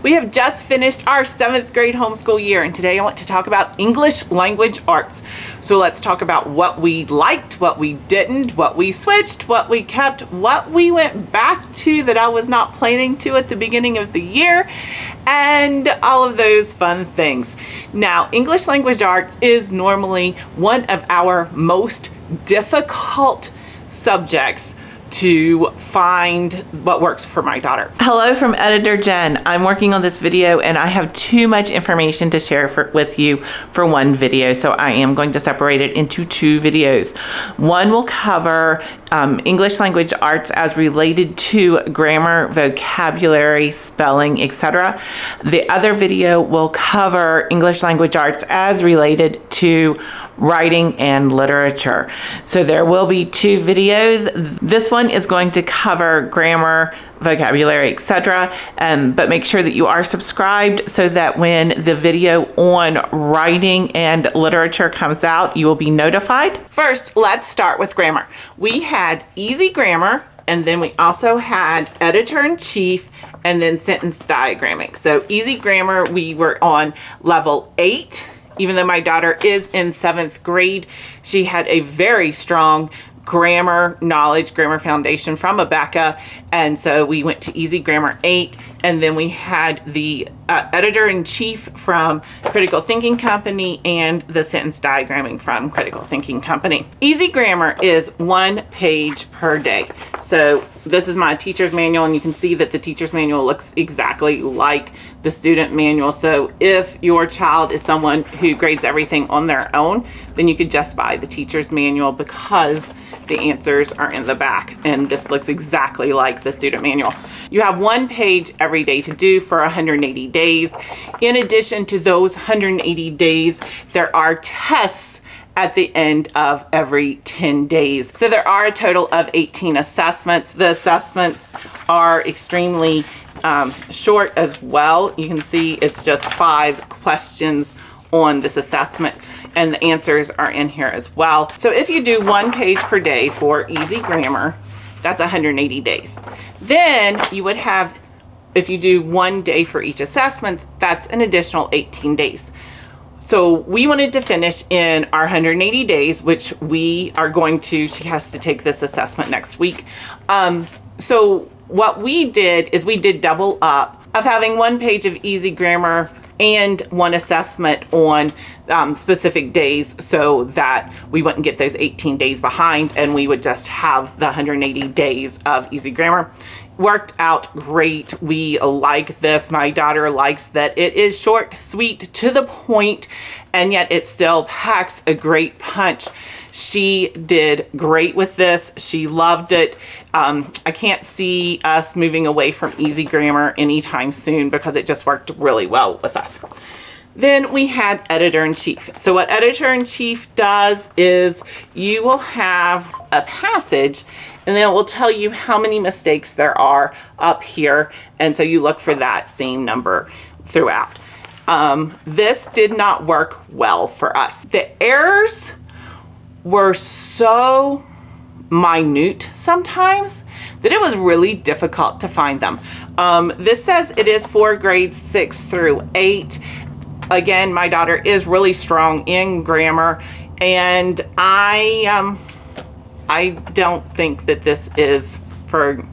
We have just finished our 7th grade homeschool year, and today I want to talk about English language arts. So let's talk about what we liked, what we didn't, what we switched, what we kept, what we went back to that I was not planning to at the beginning of the year, and all of those fun things. Now, English language arts is normally one of our most difficult subjects to find what works for my daughter. Hello from Editor Jen. I'm working on this video and I have too much information to share with you for one video, so I am going to separate it into 2 videos. One will cover English language arts as related to grammar, vocabulary, spelling, etc. The other video will cover English language arts as related to writing and literature. So there will be 2 videos. This one is going to cover grammar, vocabulary, etc. But make sure that you are subscribed so that when the video on writing and literature comes out, you will be notified. First, let's start with grammar. We had easy grammar, and then we also had editor-in-chief, and then sentence diagramming. So easy grammar, we were on level 8. Even though my daughter is in 7th grade, she had a very strong grammar knowledge, grammar foundation from Rebecca, and so we went to Easy Grammar 8, and then we had the editor-in-chief from Critical Thinking Company and the sentence diagramming from Critical Thinking Company. Easy Grammar is 1 page per day. So this is my teacher's manual, and you can see that the teacher's manual looks exactly like the student manual. So if your child is someone who grades everything on their own, then you could just buy the teacher's manual because the answers are in the back, and this looks exactly like the student manual. You have 1 page every day to do for 180 days. In addition to those 180 days, there are tests at the end of every 10 days. So there are a total of 18 assessments. The assessments are extremely short as well. You can see it's just 5 questions on this assessment, and the answers are in here as well. So if you do 1 page per day for easy grammar, that's 180 days. Then you would have, if you do 1 day for each assessment, that's an additional 18 days. So we wanted to finish in our 180 days, which we are going to, she has to take this assessment next week. So what we did is we did double up of having 1 page of easy grammar and 1 assessment on specific days, so that we wouldn't get those 18 days behind and we would just have the 180 days of easy grammar. Worked out great. We like this. My daughter likes that it is short, sweet, to the point, and yet it still packs a great punch. She did great with this. She loved it. I can't see us moving away from easy grammar anytime soon because it just worked really well with us. Then we had editor-in-chief. So what editor-in-chief does is you will have a passage, and then it will tell you how many mistakes there are up here, and so you look for that same number throughout. This did not work well for us. The errors were so minute sometimes that it was really difficult to find them. This says it is for grades 6 through 8. Again, my daughter is really strong in grammar, and I don't think that this is for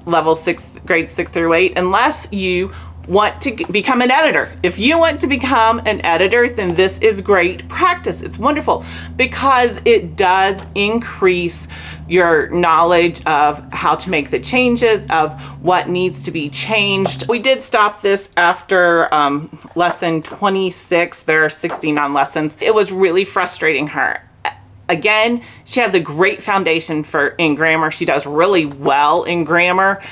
level 6, grades 6 through 8, unless you want to become an editor. If you want to become an editor, then this is great practice. It's wonderful because it does increase your knowledge of how to make the changes, of what needs to be changed. We did stop this after lesson 26. There are 69 lessons. It was really frustrating her. Again, she has a great foundation in grammar. She does really well in grammar,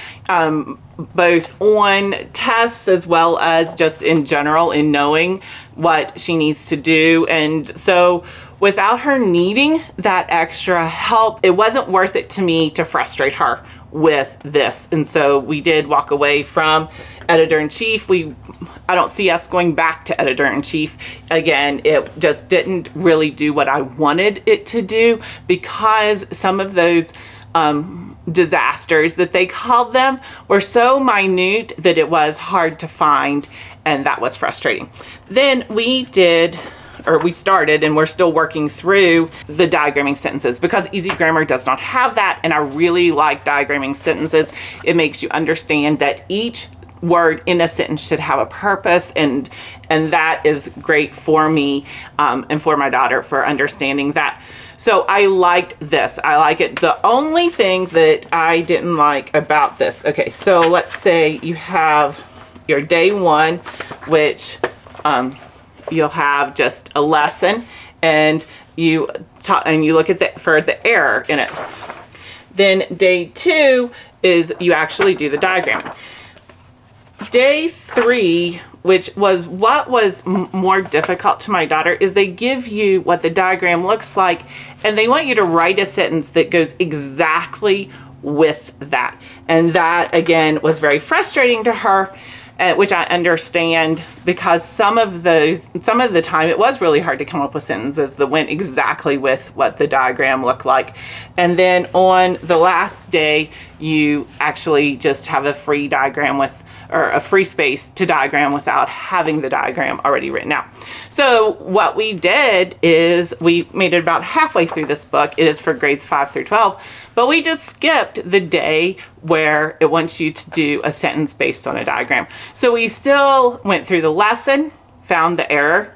both on tests as well as just in general in knowing what she needs to do. And so without her needing that extra help, it wasn't worth it to me to frustrate her with this. And so we did walk away from editor-in-chief. I don't see us going back to editor-in-chief. Again, it just didn't really do what I wanted it to do because some of those disasters that they called them were so minute that it was hard to find, and that was frustrating. Then we started, and we're still working through the diagramming sentences because Easy Grammar does not have that, and I really like diagramming sentences. It makes you understand that each word in a sentence should have a purpose, and that is great for me and for my daughter for understanding that. So I liked this. I like it. The only thing that I didn't like about this, okay, so let's say you have your day one, which you'll have just a lesson, and you look at for the error in it. Then day two is you actually do the diagramming. Day three, which was what was more difficult to my daughter, is they give you what the diagram looks like, and they want you to write a sentence that goes exactly with that. And that, again, was very frustrating to her, which I understand, because some of the time it was really hard to come up with sentences that went exactly with what the diagram looked like. And then on the last day, you actually just have a free diagram or a free space to diagram without having the diagram already written out. So what we did is we made it about halfway through this book. It is for grades 5 through 12, but we just skipped the day where it wants you to do a sentence based on a diagram. So we still went through the lesson, found the error,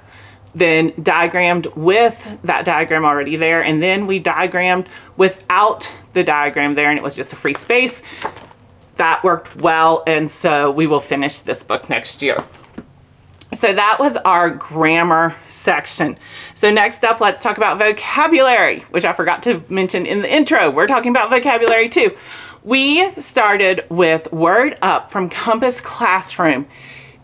then diagrammed with that diagram already there, and then we diagrammed without the diagram there, and it was just a free space. That worked well, and so we will finish this book next year. So that was our grammar section. So next up, let's talk about vocabulary, which I forgot to mention in the intro. We're talking about vocabulary too. We started with WordUp from Compass Classroom.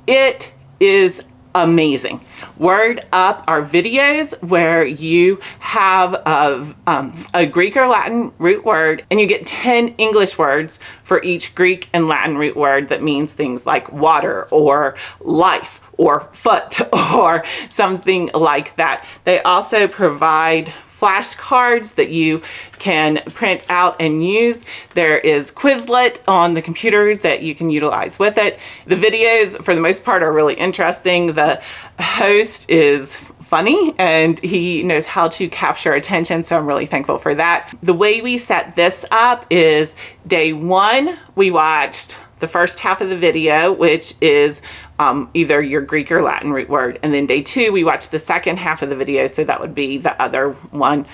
It is amazing. WordUp are videos where you have a Greek or Latin root word, and you get 10 English words for each Greek and Latin root word that means things like water or life or foot or something like that. They also provide flashcards that you can print out and use. There is Quizlet on the computer that you can utilize with it. The videos, for the most part, are really interesting. The host is funny and he knows how to capture attention, so I'm really thankful for that. The way we set this up is day one, we watched the first half of the video, which is either your Greek or Latin root word. And then day two, we watched the second half of the video, so that would be the other one.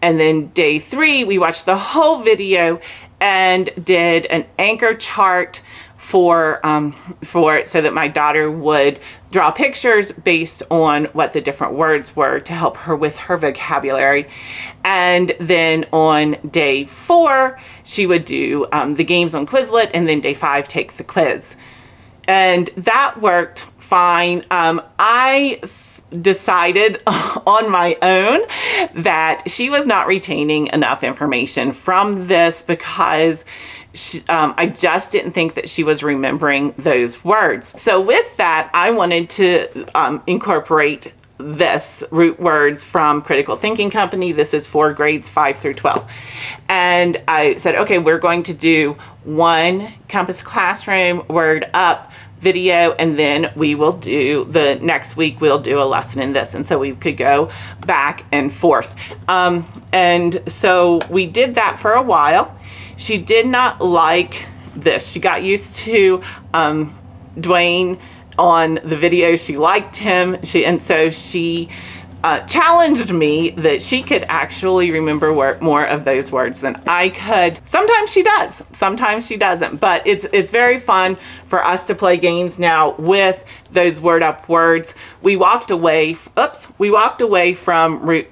And then day three, we watched the whole video and did an anchor chart for it, so that my daughter would draw pictures based on what the different words were to help her with her vocabulary. And then on day four, she would do the games on Quizlet, and then day five, take the quiz. And that worked fine. I decided on my own that she was not retaining enough information from this because I just didn't think that she was remembering those words. So with that, I wanted to incorporate this root words from Critical Thinking Company. This is for grades 5 through 12. And I said, okay, we're going to do one Compass Classroom WordUp video, and then we will do the next week we'll do a lesson in this, and so we could go back and forth. And so we did that for a while. She did not like this. She got used to Dwayne on the video. She liked him, and so she challenged me that she could actually remember more of those words than I could. Sometimes she does, sometimes she doesn't, but it's very fun for us to play games now with those WordUp words. We walked away from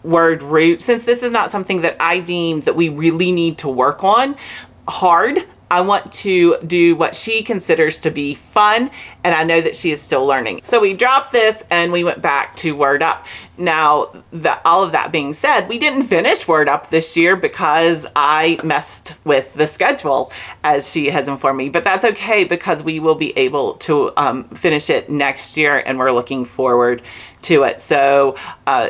word root, since this is not something that I deem that we really need to work on hard. I want to do what she considers to be fun and I know that she is still learning. So we dropped this and we went back to WordUp. Now, all of that being said, we didn't finish WordUp this year because I messed with the schedule, as she has informed me. But that's okay, because we will be able to finish it next year, and we're looking forward to it. So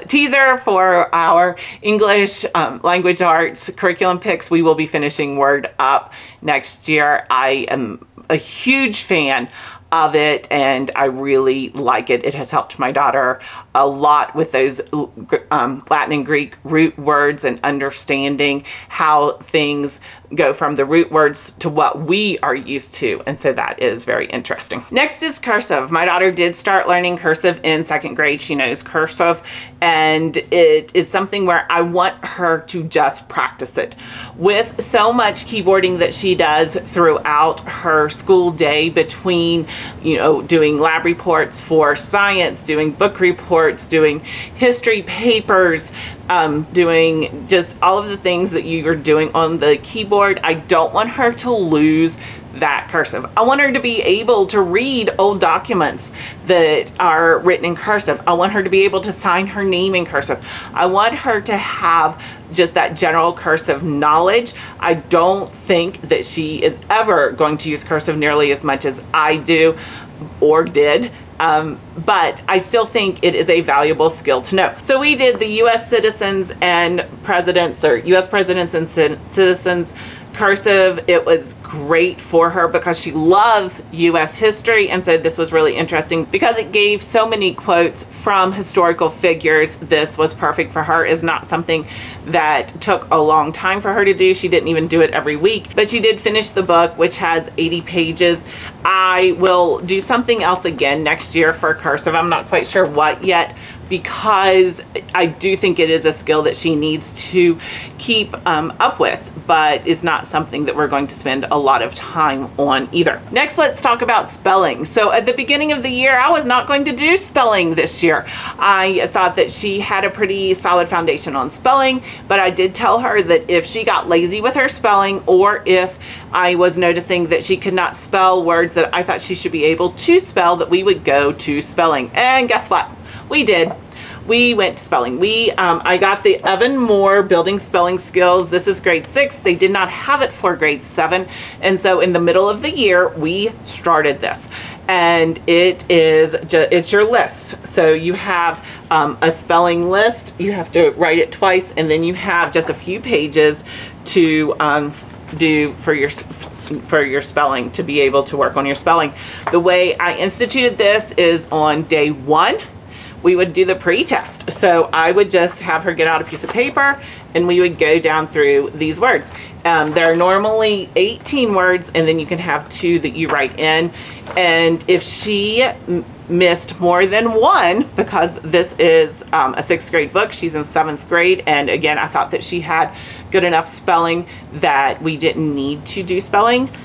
teaser for our English language arts curriculum picks, we will be finishing WordUp next year. I am a huge fan of it, and I really like it. It has helped my daughter a lot with those Latin and Greek root words and understanding how things go from the root words to what we are used to, and so that is very interesting. Next is cursive. My daughter did start learning cursive in 2nd grade. She knows cursive, and it is something where I want her to just practice it. With so much keyboarding that she does throughout her school day, between, you know, doing lab reports for science, doing book reports, doing history papers, doing just all of the things that you are doing on the keyboard, I don't want her to lose that cursive. I want her to be able to read old documents that are written in cursive. I want her to be able to sign her name in cursive. I want her to have just that general cursive knowledge. I don't think that she is ever going to use cursive nearly as much as I do or did. But I still think it is a valuable skill to know. So we did the U.S. citizens and presidents, or U.S. presidents and citizens cursive. It was great for her because she loves U.S. history, and so this was really interesting because it gave so many quotes from historical figures. This was perfect for her. It's not something that took a long time for her to do. She didn't even do it every week, but she did finish the book, which has 80 pages. I will do something else again next year for cursive. I'm not quite sure what yet, because I do think it is a skill that she needs to keep up with, but it's not something that we're going to spend a lot of time on either. Next, let's talk about spelling. So at the beginning of the year, I was not going to do spelling this year. I thought that she had a pretty solid foundation on spelling, but I did tell her that if she got lazy with her spelling, or if I was noticing that she could not spell words that I thought she should be able to spell, that we would go to spelling. And guess what? We did. We went to spelling. I got the Evan Moor Building Spelling Skills. This is grade 6. They did not have it for grade 7. And so in the middle of the year, we started this. And it's your list. So you have a spelling list. You have to write it twice, and then you have just a few pages to do for your spelling, to be able to work on your spelling. The way I instituted this is on day 1. We would do the pre-test. So I would just have her get out a piece of paper, and we would go down through these words. There are normally 18 words, and then you can have 2 that you write in. And if she missed more than 1, because this is a 6th grade book, she's in 7th grade, and again, I thought that she had good enough spelling that we didn't need to do spelling.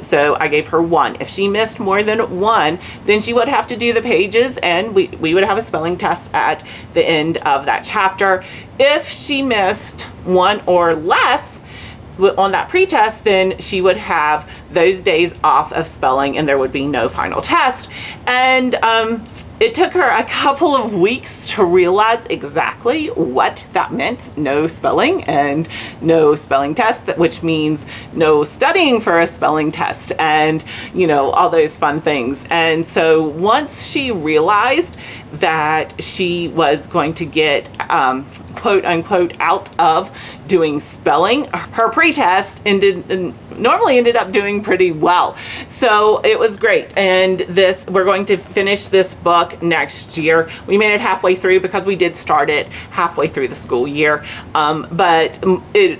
So I gave her 1. If she missed more than 1, then she would have to do the pages, and we would have a spelling test at the end of that chapter. If she missed 1 or less on that pretest, then she would have those days off of spelling, and there would be no final test. And it took her a couple of weeks to realize exactly what that meant. No spelling and no spelling test, which means no studying for a spelling test, and, you know, all those fun things. And so once she realized that she was going to get quote unquote out of doing spelling, her pretest normally ended up doing pretty well. So it was great. And we're going to finish this book next year. We made it halfway through because we did start it halfway through the school year. But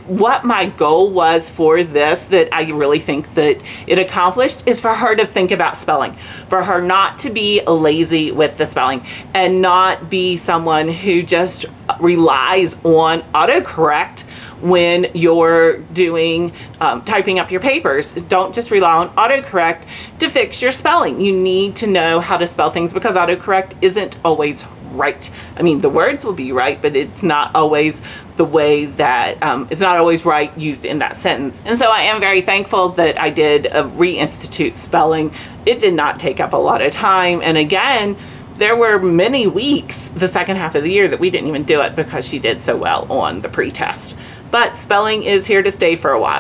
what my goal was for this, that I really think that it accomplished, is for her to think about spelling, for her not to be lazy with the spelling, and not be someone who just relies on autocorrect when you're doing typing up your papers. Don't just rely on autocorrect to fix your spelling. You need to know how to spell things, because autocorrect isn't always right. I mean, the words will be right, but it's not always the way that, it's not always right used in that sentence. And so I am very thankful that I did reinstitute spelling. It did not take up a lot of time. And again, there were many weeks the second half of the year that we didn't even do it because she did so well on the pre-test. But spelling is here to stay for a while.